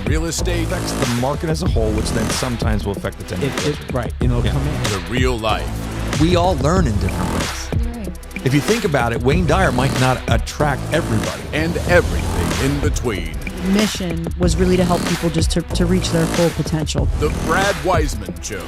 real estate affects the market as a whole, which then sometimes will affect the tenant. Right. It'll come in. to real life. We all learn in different ways. If you think about it, Wayne Dyer might not attract everybody. And everything in between. Mission was really to help people just to reach their full potential. The Brad Weisman Show.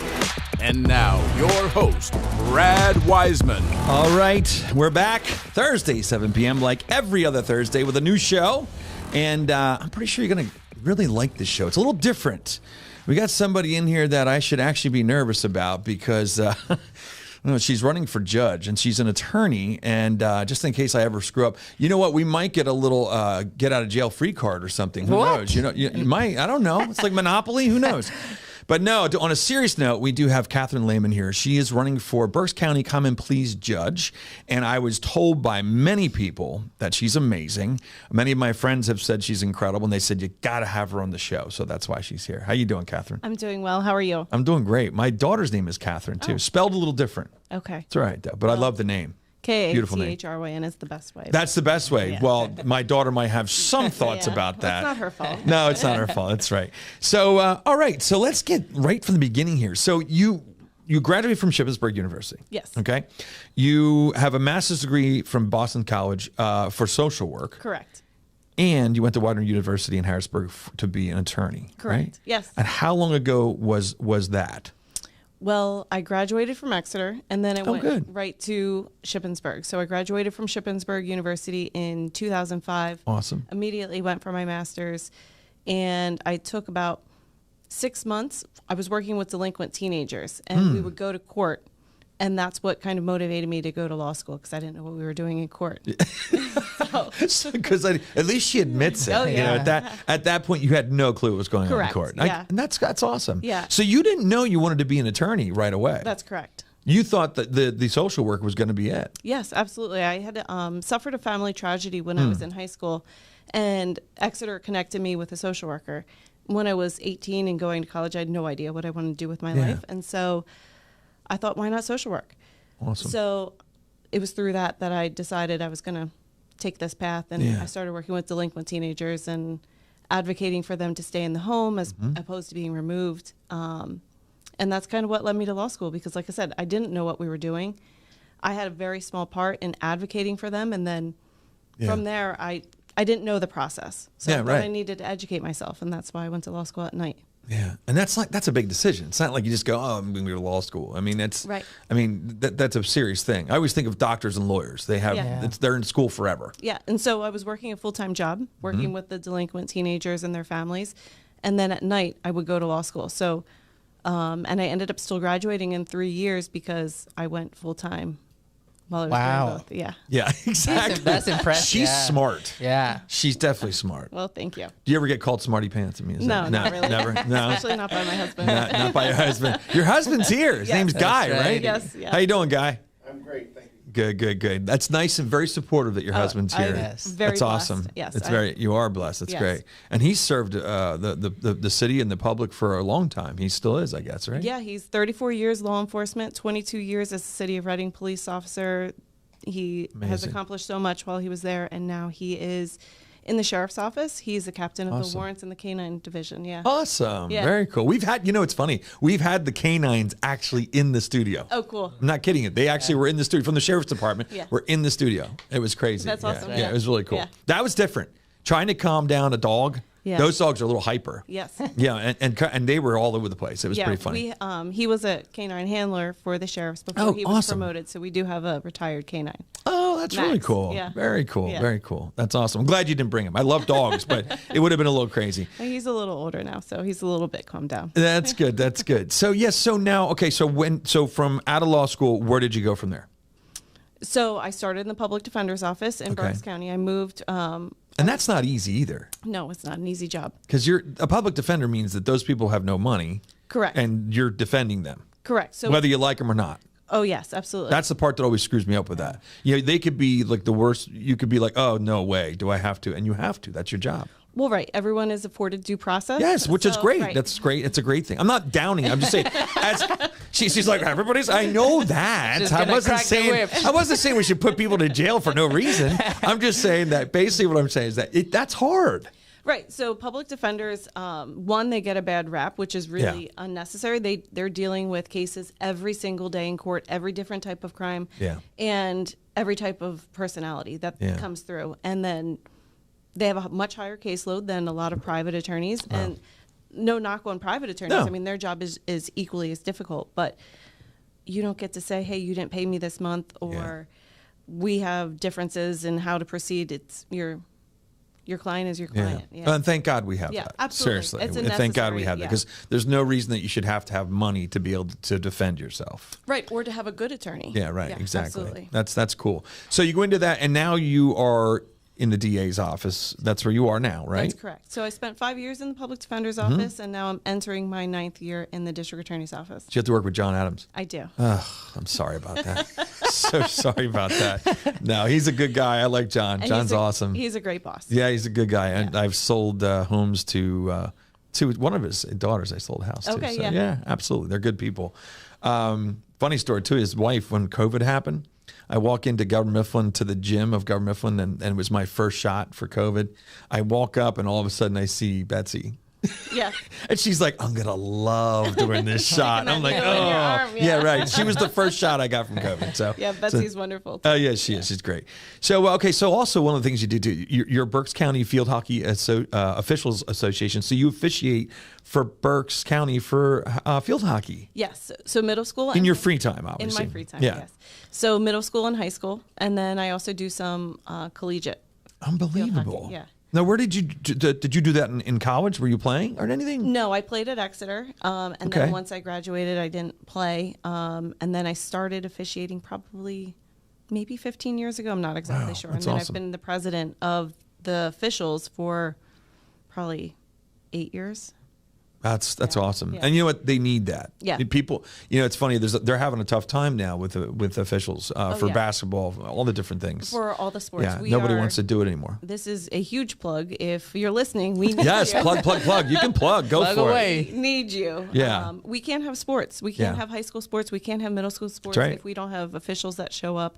And now, your host, Brad Weisman. All right, we're back Thursday, 7 p.m., like every other Thursday with a new show. And I'm pretty sure you're going to really like this show. It's a little different. We got somebody in here that I should actually be nervous about because she's running for judge and she's an attorney. And just in case I ever screw up, you know what? We might get a little get out of jail free card or something. Who knows? You might. I don't know. It's like Monopoly. Who knows? But no, on a serious note, we do have Kathryn Lehman here. She is running for Berks County Common Pleas judge, and I was told by many people that she's amazing. Many of my friends have said she's incredible, and they said you got to have her on the show, so that's why she's here. How you doing, Kathryn? I'm doing well. How are you? I'm doing great. My daughter's name is Kathryn, too. Spelled a little different. Okay. It's all right, though, but I love the name. Beautiful name. Kathryn is the best way. That's the best way. Yeah. Well, my daughter might have some thoughts about that. It's not her fault. No, it's not her fault. That's right. So, all right. So let's get right from the beginning here. So you graduated from Shippensburg University. Yes. Okay. You have a master's degree from Boston College for social work. Correct. And you went to Widener University in Harrisburg to be an attorney. Correct. Right? Yes. And how long ago was that? Well, I graduated from Exeter, and then I went right to Shippensburg. So I graduated from Shippensburg University in 2005. Awesome. Immediately went for my master's, and I took about 6 months. I was working with delinquent teenagers, and we would go to court, and that's what kind of motivated me to go to law school, because I didn't know what we were doing in court. Because at least she admits it. Oh, yeah. You know, at that point, you had no clue what was going on in court. Yeah. And that's awesome. Yeah. So you didn't know you wanted to be an attorney right away. That's correct. You thought that the social work was going to be it. Yes, absolutely. I had suffered a family tragedy when I was in high school, and Exeter connected me with a social worker. When I was 18 and going to college, I had no idea what I wanted to do with my life. And so I thought, why not social work? Awesome. So it was through that I decided I was going to take this path, and I started working with delinquent teenagers and advocating for them to stay in the home as opposed to being removed. And that's kind of what led me to law school, because like I said, I didn't know what we were doing. I had a very small part in advocating for them, and then from there, I didn't know the process. So I thought I needed to educate myself, and that's why I went to law school at night. Yeah, and that's a big decision. It's not like you just go, oh, I'm going to go to law school. I mean, that's right. I mean, that's a serious thing. I always think of doctors and lawyers. They have they're in school forever. Yeah, and so I was working a full-time job, working with the delinquent teenagers and their families, and then at night I would go to law school. So, and I ended up still graduating in 3 years because I went full-time. While I was doing both. Yeah. Yeah, exactly. That's impressive. She's smart. Yeah. She's definitely smart. Well, thank you. Do you ever get called smarty pants? No, not really. Never. No. Especially not by my husband. Not by your husband. Your husband's here. His name's Guy, right? Yes. Yeah. How you doing, Guy? I'm great, thank you. Good. That's nice and very supportive that your husband's here. Very That's awesome. blessed. Yes, it's you are blessed. That's great. And he's served the city and the public for a long time. He still is, I guess, right? Yeah, he's 34 years law enforcement, 22 years as a City of Reading police officer. He has accomplished so much while he was there, and now he is in the sheriff's office. He's the captain of the warrants in the K-9 division. Yeah. Awesome. Yeah. Very cool. We've had, it's funny. We've had the K-9s actually in the studio. Oh, cool. I'm not kidding you. They actually were in the studio from the sheriff's department. Yeah. We're in the studio. It was crazy. That's awesome. Yeah, it was really cool. Yeah. That was different. Trying to calm down a dog. Yeah. Those dogs are a little hyper. Yes. Yeah, and they were all over the place. It was pretty funny. He was a K-9 handler for the sheriffs before he was promoted, so we do have a retired K-9. Oh, that's really cool. Yeah. Very cool. Yeah. Very cool. That's awesome. I'm glad you didn't bring him. I love dogs, but it would have been a little crazy. He's a little older now, so he's a little bit calmed down. That's good. That's good. So yes. So now, okay. So from out of law school, where did you go from there? So I started in the public defender's office in Berks County. I moved. And that's not easy either. No, it's not an easy job. Because a public defender means that those people have no money. Correct. And you're defending them. Correct. So whether you like them or not. Oh, yes, absolutely. That's the part that always screws me up with that. They could be like the worst. You could be like, oh, no way. Do I have to? And you have to. That's your job. Well, right. Everyone is afforded due process. Yes, which is great. Right. That's great. It's a great thing. I'm not downing it. I'm just saying, she's like, everybody's, I know that. I wasn't saying we should put people to jail for no reason. I'm just saying that basically what I'm saying is that that's hard. Right. So public defenders, one, they get a bad rap, which is really unnecessary. They're dealing with cases every single day in court, every different type of crime, and every type of personality that comes through. And then they have a much higher caseload than a lot of private attorneys. And no knock on private attorneys. No. I mean, their job is equally as difficult. But you don't get to say, hey, you didn't pay me this month, or we have differences in how to proceed. It's your client is your client. Yeah. And thank God we have that. Absolutely. Seriously. It's a And thank God we have necessary, that, because there's no reason that you should have to have money to be able to defend yourself. Right. Or to have a good attorney. Yeah, right. Exactly. Absolutely. That's cool. So you go into that, and now you are in the DA's office. That's where you are now, right? That's correct. So I spent 5 years in the public defender's office, and now I'm entering my 9th year in the district attorney's office. So you have to work with John Adams. I do. I'm sorry about that. So sorry about that. No, he's a good guy. I like John. And John's awesome. He's a great boss. Yeah, he's a good guy. And I've sold homes to one of his daughters. I sold a house to. Okay, So, yeah. Absolutely. They're good people. Funny story, too. His wife, when COVID happened, I walk into Governor Mifflin, to the gym of Governor Mifflin, and it was my first shot for COVID. I walk up, and all of a sudden I see Betsy. Yeah. And she's like, I'm going to love doing this shot. And I'm like, needle in your arm, yeah, right. She was the first shot I got from COVID. So Yeah, Betsy's wonderful. Oh, yeah, she is. She's great. So, okay, so also one of the things you do too, you're Berks County Field Hockey Officials Association. So you officiate for Berks County for field hockey. Yes. So middle school. In your free time, obviously. In my free time, yes. So middle school and high school. And then I also do some collegiate. Unbelievable. Hockey, yeah. Now, where did you do that in college? Were you playing or anything? No, I played at Exeter. And then once I graduated, I didn't play. And then I started officiating probably maybe 15 years ago. I'm not exactly sure. And then awesome. I've been the president of the officials for probably 8 years. That's awesome. Yeah. And you know what? They need that. Yeah. People, it's funny. They're having a tough time now with officials for basketball, all the different things. For all the sports. Yeah. Nobody wants to do it anymore. This is a huge plug. If you're listening, we need Yes, you. plug. You can plug. Go Plug for away. it. We need you. Yeah. We can't have sports. We can't have high school sports. We can't have middle school sports right. if we don't have officials that show up.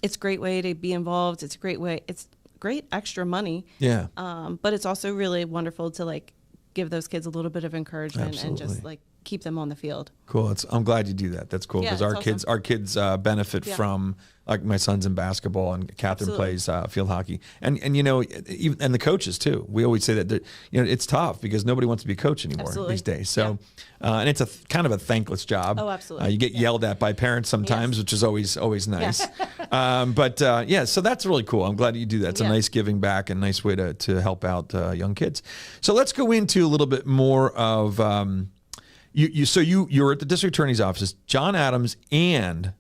It's a great way to be involved. It's a great way. It's great extra money. Yeah. But it's also really wonderful to give those kids a little bit of encouragement and just keep them on the field. Cool. I'm glad you do that. That's cool, Yeah, because it's our kids benefit from, like, my son's in basketball, and Kathryn Absolutely. plays field hockey, and even and the coaches too. We always say that it's tough because nobody wants to be a coach anymore Absolutely. these days. So and it's a kind of a thankless job. Oh, absolutely. You get yelled at by parents sometimes, Yes. which is always nice. So that's really cool. I'm glad you do that. It's a nice giving back and nice way to help out young kids. So let's go into a little bit more of you're at the district attorney's office. John Adams and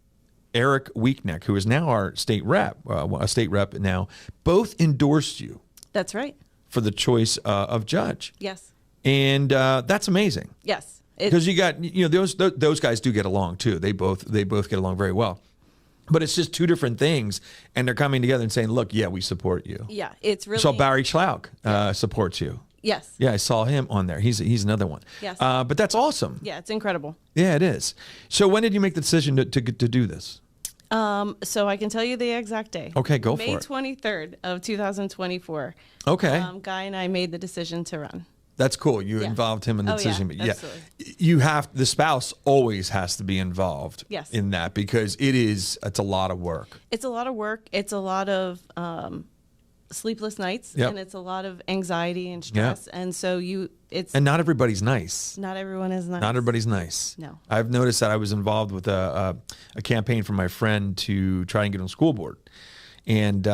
Eric Weekneck, who is now our state rep, a state rep now, both endorsed you That's right. for the choice of judge. Yes. And that's amazing. Yes. Because you got those guys do get along too. They both get along very well. But it's just two different things, and they're coming together and saying, "Look, we support you." Yeah, it's really. So Barry Schlaug supports you. Yes. Yeah, I saw him on there. He's another one. Yes. But that's awesome. Yeah, it's incredible. Yeah, it is. So when did you make the decision to do this? So I can tell you the exact day. Okay, go May for it. 23rd of 2024. Okay. Guy and I made the decision to run. That's cool. You Yeah. involved him in the Oh, decision. yeah, But absolutely. the spouse always has to be involved Yes. in that, because it's a lot of work. It's a lot of work. It's a lot of sleepless nights, Yep. and it's a lot of anxiety and stress. And so And not everybody's nice. not everyone is nice. Not everybody's nice. No. I've noticed that. I was involved with a campaign for my friend to try and get on school board. And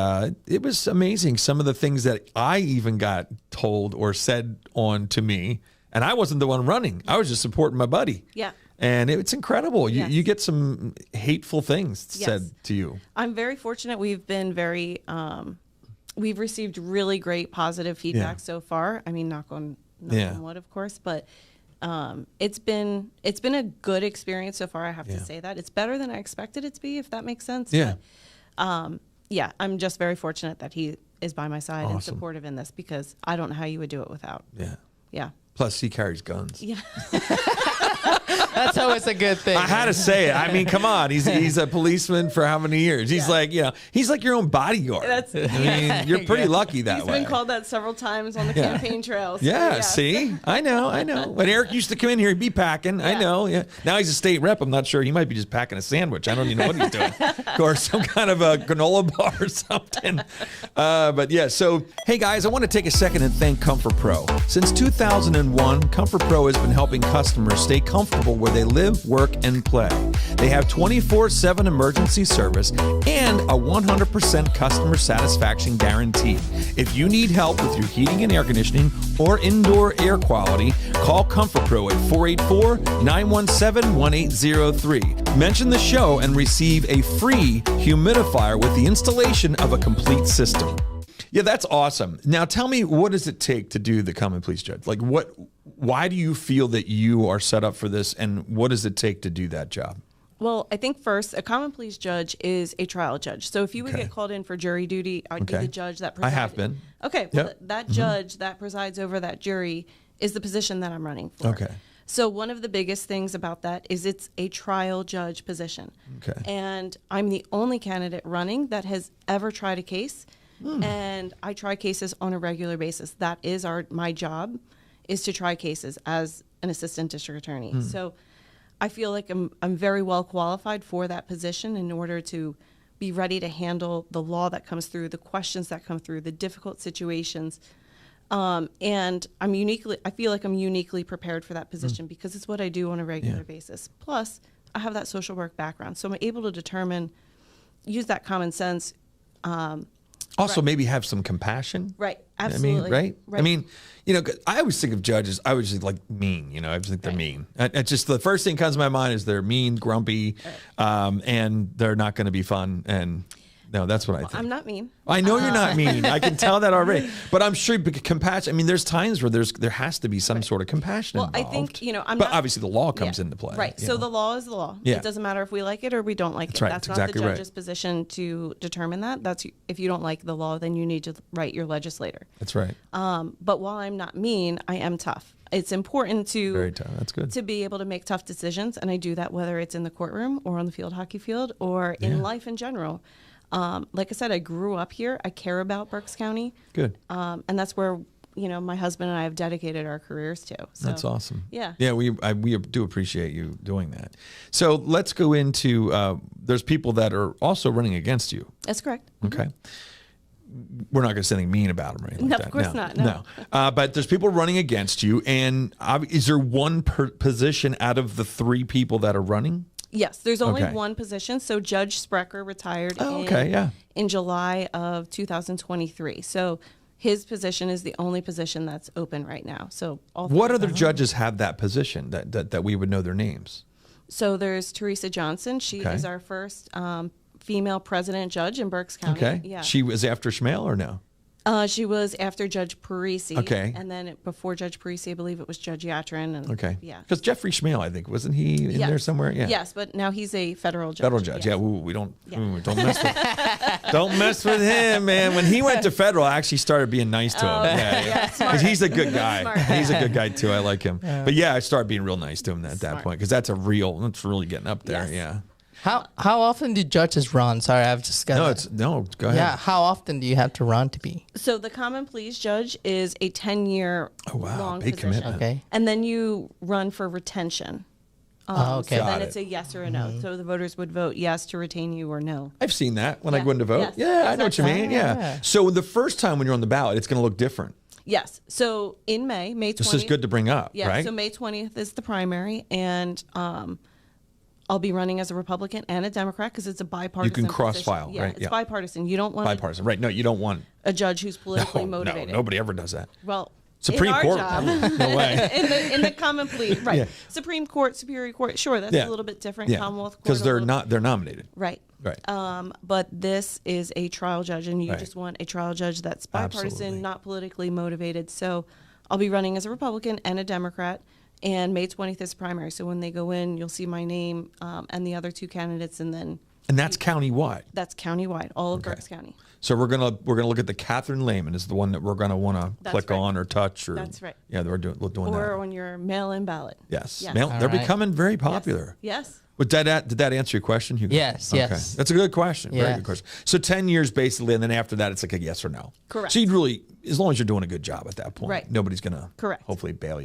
it was amazing. Some of the things that I even got told or said on to me, and I wasn't the one running. I was just supporting my buddy. Yeah. And it's incredible. Yes. You get some hateful things Yes. said to you. I'm very fortunate. We've been very, we've received really great positive feedback so far. I mean, knock on wood, of course, but it's been a good experience so far. I have to say that it's better than I expected it to be, if that makes sense. Yeah. But, I'm just very fortunate that he is by my side and Awesome. supportive in this, because I don't know how you would do it without. Yeah. Yeah. Plus, he carries guns. Yeah. That's always a good thing. I had to say it. I mean, come on. He's a policeman for how many years? He's like, he's like your own bodyguard. You're pretty lucky that way. He's been called that several times on the campaign trail. So Yeah, see? I know. When Eric used to come in here, he'd be packing. I know, yeah. Now he's a state rep. I'm not sure. He might be just packing a sandwich. I don't even know what he's doing. Or some kind of a granola bar or something. But yeah, so, hey guys, I want to take a second and thank Comfort Pro. Since 2001, Comfort Pro has been helping customers stay comfortable where they live, work, and play. They have 24/7 emergency service and a 100% customer satisfaction guarantee. If you need help with your heating and air conditioning or indoor air quality, call Comfort Pro at 484-917-1803. Mention the show and receive a free humidifier with the installation of a complete system. Yeah, that's awesome. Now tell me, what does it take to do the common pleas judge? Like why do you feel that you are set up for this, and what does it take to do that job? Well, I think first, a common pleas judge is a trial judge. So if you would get called in for jury duty, I'd be the judge that presides. I have been. Okay, well, that judge that presides over that jury is the position that I'm running for. Okay. So one of the biggest things about that is it's a trial judge position. Okay. And I'm the only candidate running that has ever tried a case. And I try cases on a regular basis. That is my job, is to try cases as an assistant district attorney. So I feel like I'm very well qualified for that position in order to be ready to handle the law that comes through, the questions that come through, the difficult situations. And I feel like I'm uniquely prepared for that position because it's what I do on a regular basis. Plus, I have that social work background, so I'm able to use that common sense. Also, maybe have some compassion. Right. Absolutely. I mean, right? I mean, I always think of judges, I always just like mean, I just think they're mean. It's just the first thing that comes to my mind is they're mean, grumpy, and they're not going to be fun. And no, that's what I think. I'm not mean. I know you're not mean. I can tell that already. But I'm sure compassion. I mean, there's times where there has to be some sort of compassion involved. I think, but obviously the law comes into play. Right. So the law is the law. Yeah. It doesn't matter if we like it or we don't like it. Right. That's That's not exactly the judge's position to determine that. That's if you don't like the law, then you need to write your legislator. That's right. But while I'm not mean, I am tough. It's important to Very tough. That's good. to be able to make tough decisions, and I do that whether it's in the courtroom or on the field hockey field or in life in general. Like I said, I grew up here. I care about Berks County. Good. And that's where, my husband and I have dedicated our careers to. So, that's awesome. Yeah. Yeah, we do appreciate you doing that. So let's go into, there's people that are also running against you. That's correct. Okay. We're not going to say anything mean about them or anything like that. Of course not. No. But there's people running against you. And is there one position out of the three people that are running? Yes, there's only one position. So Judge Sprecher retired in July of 2023. So his position is the only position that's open right now. So what other judges have that position that we would know their names? So there's Teresa Johnson. She is our first female president judge in Berks County. Okay. Yeah. She was after Schmale or no? She was after Judge Parisi. Okay. And then before Judge Parisi, I believe it was Judge Yatrin. And, Yeah. Because Jeffrey Schmale, I think, wasn't he in there somewhere? Yeah. Yes, but now he's a federal judge. Federal judge. Yes. Yeah. We don't mess with don't mess with him, man. When he went to federal, I actually started being nice to him. Because he's a good guy. Smart. He's a good guy too. I like him. But yeah, I started being real nice to him at that point because that's really getting up there. Yes. Yeah. How often do judges run? Sorry, I've just got No, go ahead. Yeah, how often do you have to run to be? So the common pleas judge is a 10-year long big position. commitment. Okay. And then you run for retention. Okay. So Got then it. it's a yes or a no. So the voters would vote yes to retain you or no. I've seen that when I Yeah. go in to vote. Yes. Yeah, I know what you mean. Yeah. Yeah. So the first time when you're on the ballot, it's going to look different. Yes. So in May 20th. This is good to bring up, Yeah. right? So May 20th is the primary, and I'll be running as a Republican and a Democrat because it's a bipartisan. You can cross position. file, yeah, right? It's Yeah. bipartisan. You don't want Bipartisan. Right. No, you don't want a judge who's politically motivated. No, nobody ever does that. Well, Supreme in our Court. job, No way. in the common plea, right? Yeah. Supreme Court, Superior Court, sure, that's a little bit different. Yeah. Commonwealth Court, Because a they're little- they're nominated. right. Right. But this is a trial judge, and you Right. just want a trial judge that's bipartisan, Absolutely. not politically motivated. So I'll be running as a Republican and a Democrat, and May 20th is primary. So when they go in, you'll see my name and the other two candidates, and then And that's countywide. That's countywide, all of Berks County. So we're gonna look at the Kathryn Lehman is the one that we're gonna want to click right. on or touch or. That's right. Yeah, we're doing that. Or on your mail-in ballot. Yes. Yes. They're becoming very popular. Yes. But did that answer your question, Hugo? Yes, Okay. yes. That's a good question. Very Yes. good question. So 10 years basically, and then after that, it's like a yes or no. Correct. So you'd really, as long as you're doing a good job at that point, Right. nobody's going to Correct. hopefully bail on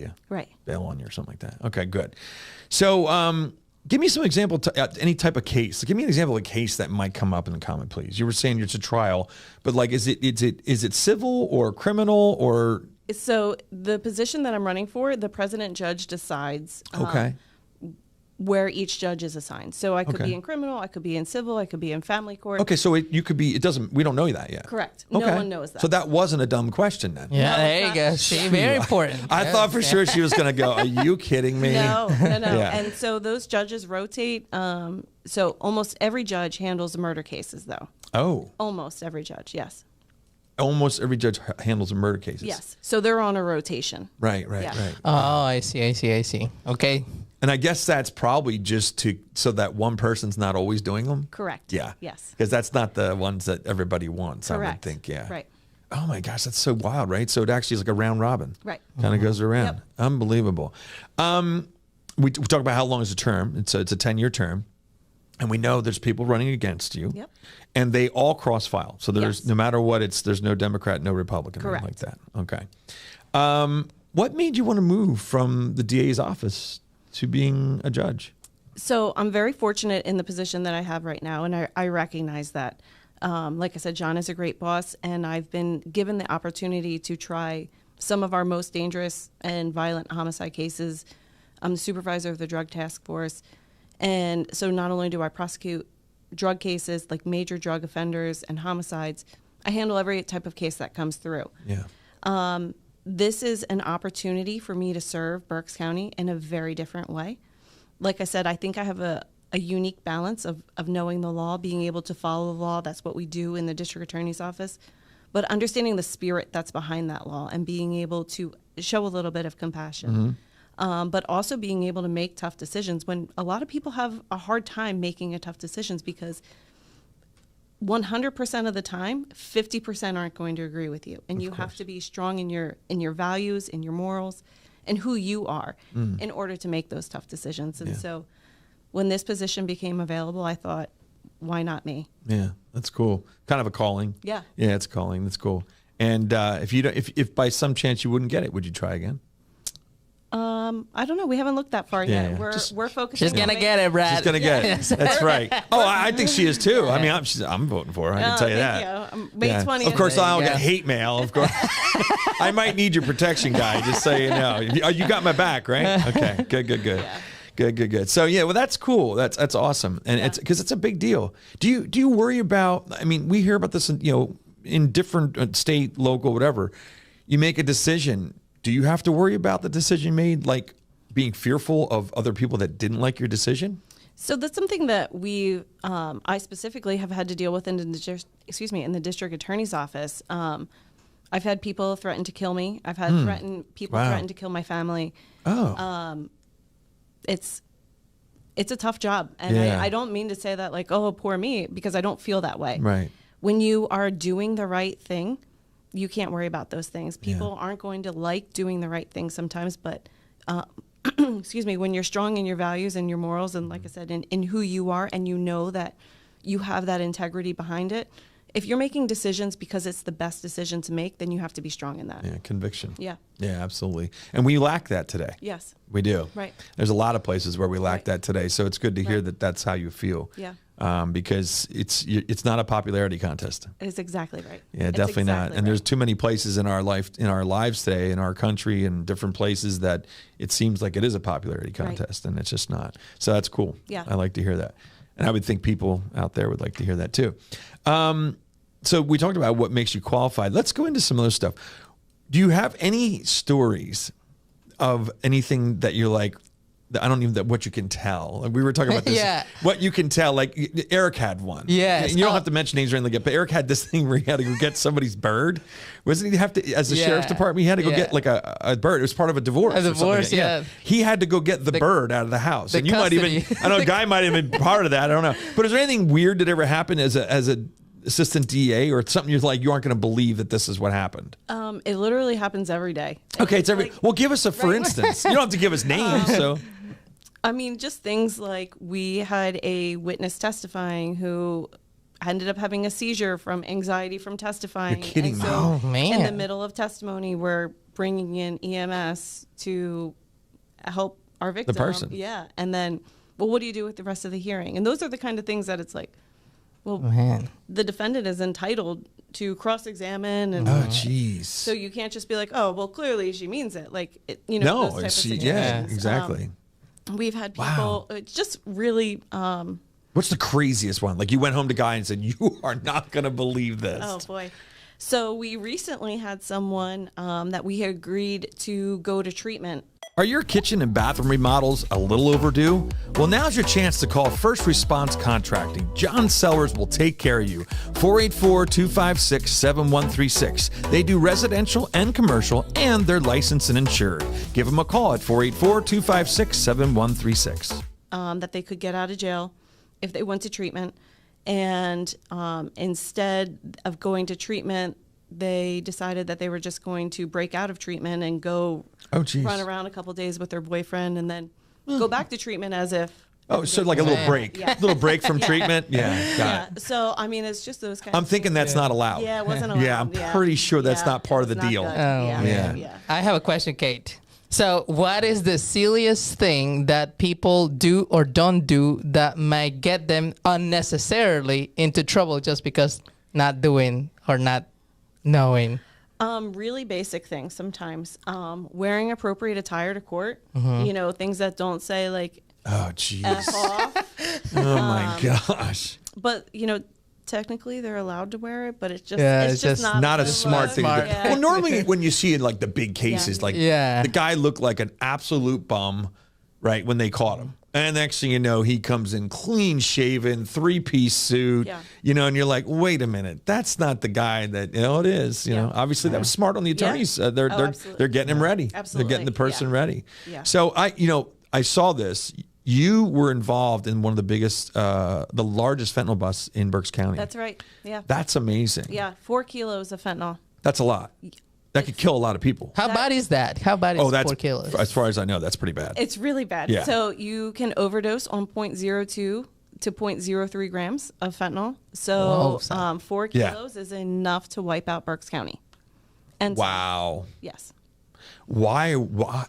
you or something like that. Okay, good. So give me some example, any type of case. Give me an example of a case that might come up in the comment, please. You were saying it's a trial, but like, is it civil or criminal or? So the position that I'm running for, the president judge decides Okay. where each judge is assigned. So I could Okay. be in criminal, I could be in civil, I could be in family court. Okay, so you could be, we don't know that yet. Correct. Okay. No one knows that. So that wasn't a dumb question then. Yeah, No, there it's you not. go. See, very important. I thought for sure she was going to go, are you kidding me? No. Yeah. And so those judges rotate. So almost every judge handles murder cases, though. Oh, Almost every judge, yes. almost every judge handles murder cases. Yes. So they're on a rotation. Right. Yeah. Oh, I see. Okay. And I guess that's probably just so that one person's not always doing them. Correct. Yeah. Yes. Because that's not the ones that everybody wants, I would Correct. think. Yeah. Right. Oh my gosh, that's so wild, right? So it actually is like a round robin. Right. Kind of goes around. Yep. Unbelievable. We talk about how long is a term. It's a 10-year term. And we know there's people running against you. Yep. And they all cross file. So there's Yes. no matter what, there's no Democrat, no Republican, Correct. like that. Okay. What made you want to move from the DA's office to being a judge? So I'm very fortunate in the position that I have right now, and I recognize that. Like I said, John is a great boss, and I've been given the opportunity to try some of our most dangerous and violent homicide cases. I'm the supervisor of the drug task force, and so not only do I prosecute drug cases like major drug offenders and homicides, I handle every type of case that comes through. Yeah. This is an opportunity for me to serve Berks County in a very different way. Like I said, I think I have a unique balance of knowing the law, being able to follow the law. That's what we do in the district attorney's office. But understanding the spirit that's behind that law and being able to show a little bit of compassion. But also being able to make tough decisions when a lot of people have a hard time making a tough decisions because 100% of the time, 50% aren't going to agree with you. And you have to be strong in your values, in your morals, and who you are in order to make those tough decisions. And so when this position became available, I thought, why not me? Yeah, that's cool. Kind of a calling. Yeah. Yeah, it's a calling. That's cool. And if by some chance you wouldn't get it, would you try again? I don't know. We haven't looked that far Yeah, yet. yeah. We're focusing. She's going to on get it, Brad. She's gonna get it. That's right. Oh, I think she is too. I mean, I'm voting for her. I can tell you thank that. you. May 20th. Of course, There you I'll go. get hate mail. Of course, I might need your protection guy. Just so you know, you got my back, right? Okay, good. Yeah. Good. So yeah, well, that's cool. That's awesome, and it's because it's a big deal. Do you worry about? I mean, we hear about this, in different state, local, whatever. You make a decision. Do you have to worry about the decision made, like being fearful of other people that didn't like your decision? So that's something that I specifically have had to deal with in the district attorney's office. I've had people threaten to kill me. I've had people threaten to kill my family. Oh, It's a tough job, and Yeah. I don't mean to say that like, oh, poor me, because I don't feel that way. right. When you are doing the right thing, you can't worry about those things. People aren't going to like doing the right thing sometimes, but when you're strong in your values and your morals, and like I said, in who you are, and you know that you have that integrity behind it, if you're making decisions because it's the best decision to make, then you have to be strong in that. Yeah, conviction. Yeah. Yeah, absolutely. And we lack that today. Yes. We do. Right. There's a lot of places where we lack Right. that today. So it's good to hear Right. that that's how you feel. Yeah. Because it's not a popularity contest. It is exactly right. Yeah, It's definitely not. exactly And there's right. too many places in our lives today, in our country, and different places that it seems like it is a popularity contest, and it's just not. So that's cool. Yeah. I like to hear that, and I would think people out there would like to hear that too. So we talked about what makes you qualified. Let's go into some other stuff. Do you have any stories of anything that you're like, I don't even what you can tell. We were talking about this. Yeah. What you can tell. Like Eric had one. Yes. You don't have to mention names or anything, but Eric had this thing where he had to go get somebody's bird. Wasn't he have to, as the sheriff's department, he had to go get like a bird. It was part of a divorce. A divorce, yeah. He had to go get the bird out of the house. And you might even, I know a guy might have been part of that. I don't know. But is there anything weird that ever happened as a assistant DA or something you're like, you aren't going to believe that this is what happened? It literally happens every day. Okay, it's every. Well, give us a for instance. You don't have to give us names. So, I mean, just things like we had a witness testifying who ended up having a seizure from anxiety from testifying. You're kidding and me. so Oh, man. in the middle of testimony, we're bringing in EMS to help our victim. The person. Yeah, and then, well, what do you do with the rest of the hearing? And those are the kind of things that it's like, well, Man. the defendant is entitled to cross-examine, and oh, jeez. so you can't just be like, oh, well, clearly she means it. Like, those type of situations. Yeah, exactly. We've had people. Wow. It's just really. What's the craziest one? Like you went home to Guy and said, "You are not going to believe this." Oh boy. So we recently had someone that we had agreed to go to treatment. Are your kitchen and bathroom remodels a little overdue? Well, now's your chance to call First Response Contracting. John Sellers will take care of you. 484-256-7136. They do residential and commercial, and they're licensed and insured. Give them a call at 484-256-7136. That they could get out of jail if they went to treatment. And instead of going to treatment, they decided that they were just going to break out of treatment and go run around a couple days with their boyfriend and then go back to treatment as if. Oh, so like a little break. Yeah. Little break from treatment? Yeah, got it. So, I mean, it's just those kind I'm of thinking that's not allowed. Yeah, it wasn't allowed. Yeah, I'm pretty sure that's not part of the it's not deal. good. Oh, yeah. I have a question, Kate. So, what is the silliest thing that people do or don't do that might get them unnecessarily into trouble just because not doing or not knowing? Really basic things sometimes. Wearing appropriate attire to court. Things that don't say like Oh, jeez. F off. Oh, my gosh. But, technically they're allowed to wear it, but it's just it's just Not a smart thing to do. Yeah. Well, normally when you see in like the big cases, the guy looked like an absolute bum, right, when they caught him. And next thing you know, he comes in clean shaven, 3-piece suit, and you're like, wait a minute, that's not the guy that, it is. Obviously that was smart on the attorneys. They're getting him ready. Absolutely. They're getting the person ready. Yeah. So I saw this. You were involved in one of the biggest, the largest fentanyl busts in Berks County. That's right. Yeah. That's amazing. Yeah. 4 kilos of fentanyl. That's a lot. That could kill a lot of people. How bad is that? How bad is 4 kilos? As far as I know, that's pretty bad. It's really bad. Yeah. So you can overdose on 0.02 to 0.03 grams of fentanyl. So 4 kilos is enough to wipe out Berks County. And wow. Yes. Why?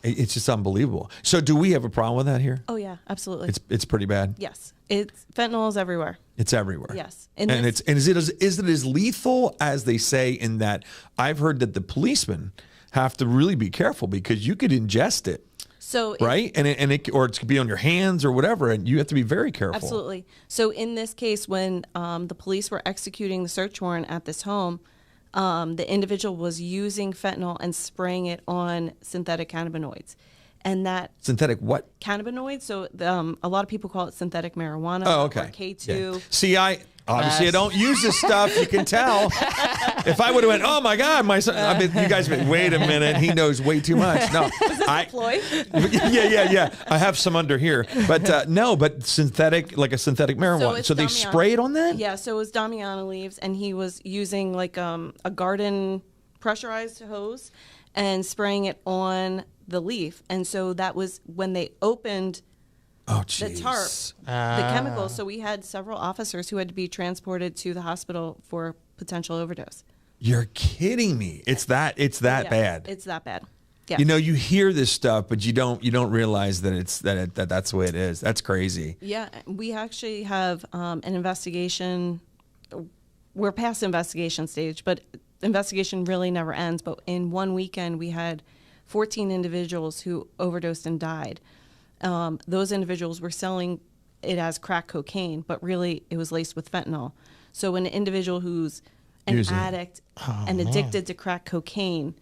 It's just unbelievable. So do we have a problem with that here? Oh yeah, absolutely. It's pretty bad. Yes. Fentanyl is everywhere. It's everywhere. Yes. And is it as lethal as they say, in that I've heard that the policemen have to really be careful because you could ingest it. So right? And it could be on your hands or whatever, and you have to be very careful. Absolutely. So in this case, when the police were executing the search warrant at this home, the individual was using fentanyl and spraying it on synthetic cannabinoids. And that synthetic what? Cannabinoids. So a lot of people call it synthetic marijuana. Oh, okay. Or K2. Yeah. See, I don't use this stuff. You can tell. If I would have went, oh my God, my son. You guys went, wait a minute, he knows way too much. No, Ploy? yeah. I have some under here, but no, but synthetic, like a synthetic marijuana. So they spray it on that? Yeah. So it was Damiana leaves, and he was using like a garden pressurized hose and spraying it on the leaf, and so that was when they opened the tarp, the chemicals. So we had several officers who had to be transported to the hospital for potential overdose. You're kidding me. It's that bad. It's that bad. Yeah. You hear this stuff, but you don't realize that that's the way it is. That's crazy. Yeah, we actually have an investigation. We're past investigation stage, but investigation really never ends. But in one weekend, we had 14 individuals who overdosed and died. Those individuals were selling it as crack cocaine, but really it was laced with fentanyl. So an individual who's an addict and addicted to crack cocaine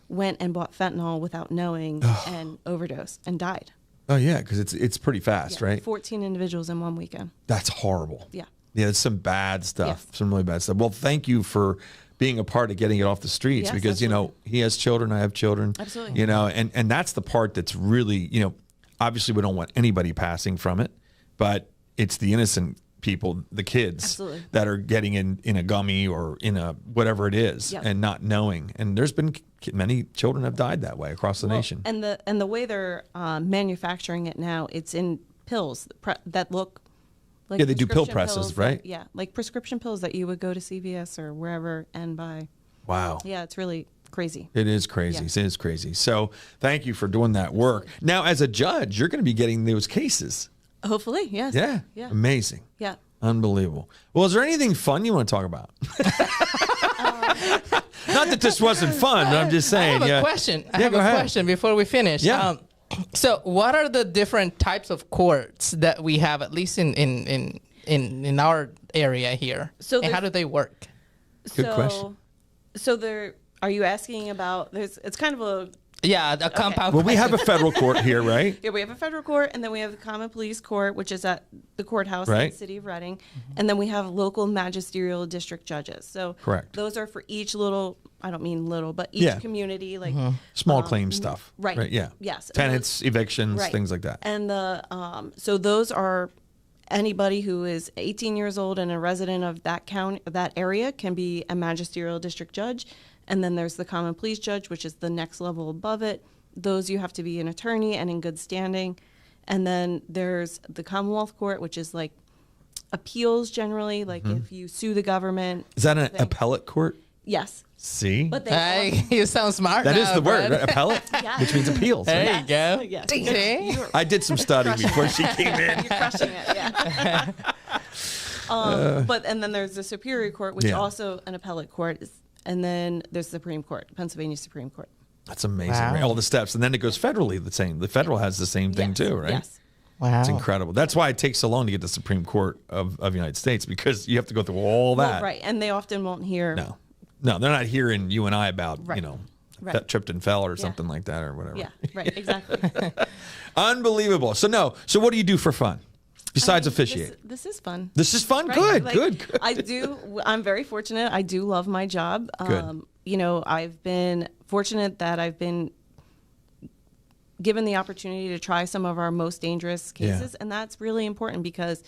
went and bought fentanyl without knowing and overdosed and died. Oh yeah, because it's pretty fast, Yeah, right? 14 individuals in one weekend. That's horrible. Yeah. Yeah, it's some bad stuff, Yes. some really bad stuff. Well, thank you for being a part of getting it off the streets Yes, because, he has children, I have children. Absolutely. And that's the part that's really, obviously we don't want anybody passing from it, but it's the innocent people, the kids Absolutely. that are getting in a gummy or in a whatever it is Yep. and not knowing. And there's been many children have died that way across the nation. And the way they're manufacturing it now, it's in pills that look like Yeah, they do pill prescription presses, pills right? Yeah, like prescription pills that you would go to CVS or wherever and buy. Wow. Yeah, it's really crazy. It is crazy. Yeah. It is crazy. So thank you for doing that work. Now, as a judge, you're going to be getting those cases. Hopefully, yes. Yeah. Yeah. Amazing. Yeah. Unbelievable. Well, is there anything fun you want to talk about? Not that this wasn't fun, but I'm just saying. I have a question. I Yeah, have go a ahead. question before we finish. Yeah. So, what are the different types of courts that we have, at least in our area here? So and how there's- do they work? Good question. So are you asking about? It's kind of a Yeah, a compound. Well, we question. have a federal court here, right? Yeah, we have a federal court, and then we have the common police court, which is at the courthouse in Right. the city of Reading, and then we have local magisterial district judges. So Correct. those are for each little. I don't mean little, but each Yeah. community, like Small claim stuff. right. Yeah. Yes. Tenants, evictions, right. things like that. And so those are anybody who is 18 years old and a resident of that county, that area, can be a magisterial district judge. And then there's the common police judge, which is the next level above it. Those you have to be an attorney and in good standing. And then there's the Commonwealth Court, which is like appeals generally, like if you sue the government. Is that an thing. appellate court? Yes. See? But they Hey, you sound smart. That is now, the word, Brad. right? Appellate, Yeah. which means appeals. There right? you go. Yes. See? I did some studying before she came in. You're crushing it, yeah. And then there's the Superior Court, which is Yeah. also an appellate court, and then there's the Supreme Court, Pennsylvania Supreme Court. That's amazing. Wow. Right? All the steps. And then it goes federally the same. The federal has the same thing Yes, too, right? Yes. Wow. It's incredible. That's why it takes so long to get to the Supreme Court of the United States, because you have to go through all that. Well, right, and they often won't hear. No, they're not hearing you and I about, Right. Right. that tripped and fell or Yeah. something like that or whatever. Yeah, right, exactly. Unbelievable. So what do you do for fun besides officiate? This is fun. This is fun. Right? Good, Like, good. I'm very fortunate. I do love my job. Good. I've been fortunate that I've been given the opportunity to try some of our most dangerous cases. And that's really important because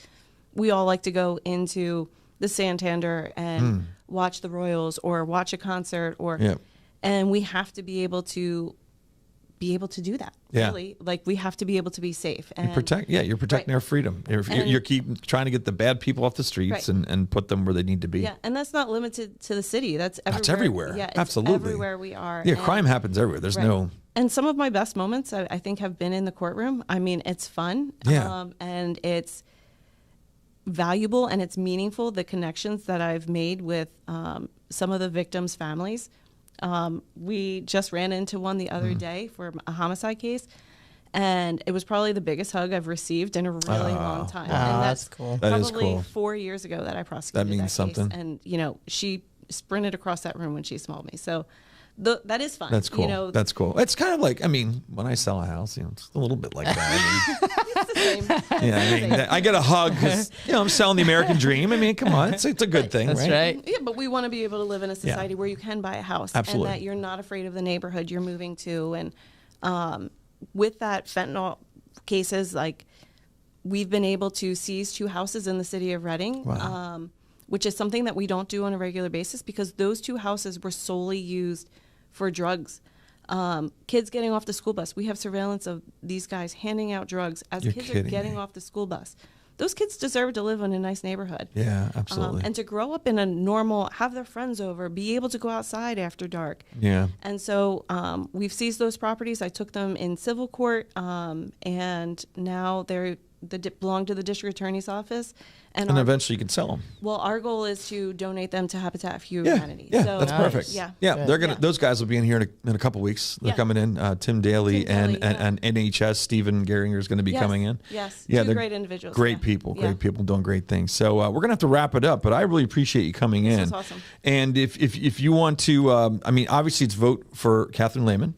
we all like to go into the Santander and watch the Royals or watch a concert Yep. and we have to be able to do that. Yeah. Really. Like we have to be able to be safe. And You're protecting Right. their freedom. You're keep trying to get the bad people off the streets Right. and put them where they need to be. Yeah, and that's not limited to the city. That's everywhere. That's everywhere. Yeah, it's Absolutely. everywhere we are. Yeah, And- crime happens everywhere. There's right. no. And some of my best moments, I think, have been in the courtroom. I mean, it's fun. Yeah. And it's valuable and it's meaningful, the connections that I've made with some of the victims' families. We just ran into one the other day for a homicide case. And it was probably the biggest hug I've received in a really long time. Wow, And that's cool. That is Probably cool. 4 years ago that I prosecuted That means case. something. And, she sprinted across that room when she smelled me. So that is fun. That's cool. That's cool. It's kind of like, when I sell a house, it's a little bit like that. it's the same. I get a hug because, I'm selling the American dream. Come on. It's a good thing, That's right? right. Yeah, but we want to be able to live in a society where you can buy a house. Absolutely. And that you're not afraid of the neighborhood you're moving to. And with that fentanyl cases, like we've been able to seize 2 houses in the city of Reading, Wow. which is something that we don't do on a regular basis because those 2 houses were solely used for drugs. Kids getting off the school bus. We have surveillance of these guys handing out drugs as You're kids are kidding getting me. off the school bus. Those kids deserve to live in a nice neighborhood. Yeah, absolutely. And to grow up in a normal, have their friends over, be able to go outside after dark. Yeah. And so we've seized those properties. I took them in civil court, and now they belong to the district attorney's office. And our, eventually you can sell them. well, our goal is to donate them to Habitat for Yeah, Humanity. yeah, So, that's perfect. Yeah. They're gonna. Yeah. Those guys will be in here in a couple weeks. They're Yeah. coming in. Tim Daly, Tim Daly, and NHS Stephen Geringer is going to be Yes, coming in. yes. yeah, Two they're great individuals, great yeah. people, Yeah. doing great things. So we're gonna have to wrap it up. But I really appreciate you coming in. was awesome. And if you want to, I mean, obviously it's vote for Kathryn Lehman.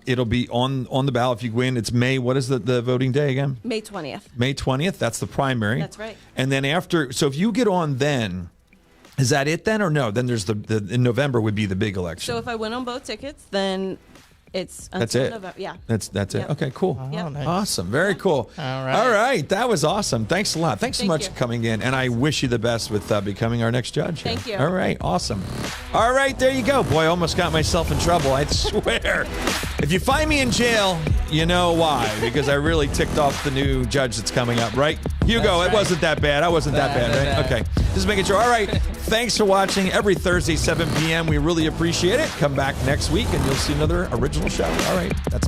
It'll be on the ballot if you win. It's May. What is the voting day again? May 20th. May 20th. That's the primary. That's right. And then after, so if you get on then, is that it then or no? Then there's in November would be the big election. So if I win on both tickets, then it's That's until it. November. Yeah. That's it. Yep. Okay, cool. Yep. nice. Awesome. Very cool. All right. All right. That was awesome. Thanks a lot. Thanks so Thank much you. for coming in. And I wish you the best with becoming our next judge. here. Thank you. All right. Awesome. All right. There you go. Boy, I almost got myself in trouble. I swear. If you find me in jail, you know why. Because I really ticked off the new judge that's coming up, right? Hugo, That's it right. wasn't that bad. I wasn't that bad, right? Okay. Just making sure. All right. Thanks for watching every Thursday, 7 p.m. We really appreciate it. Come back next week and you'll see another original show. All right. That's